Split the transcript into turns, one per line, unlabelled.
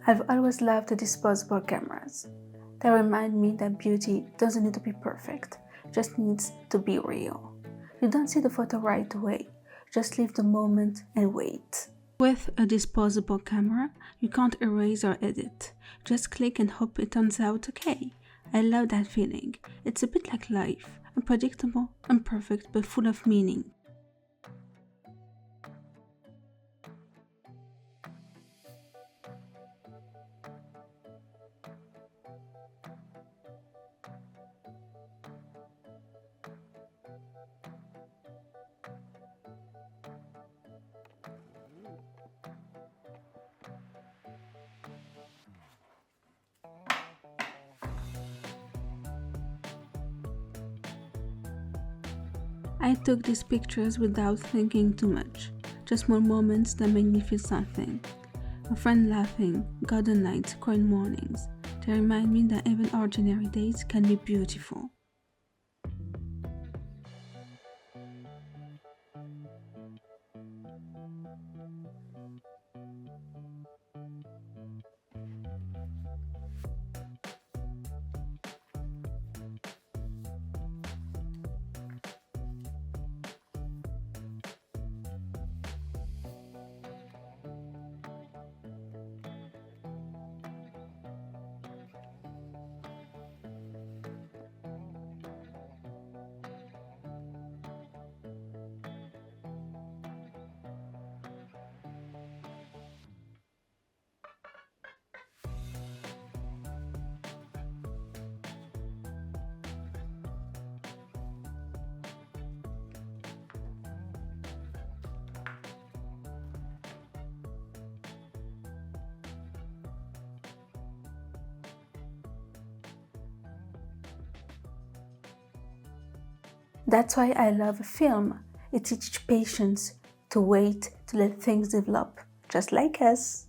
I've always loved the disposable cameras. They remind me that beauty doesn't need to be perfect, it just needs to be real. You don't see the photo right away, just leave the moment and wait. With a disposable camera, you can't erase or edit. Just click and hope it turns out okay. I love that feeling. It's a bit like life, unpredictable, imperfect, but full of meaning. I took these pictures without thinking too much, just small moments that made me feel something. A friend laughing, garden lights, quiet mornings. They remind me that even ordinary days can be beautiful. That's why I love film. It teaches patience, to wait, to let things develop, just like us.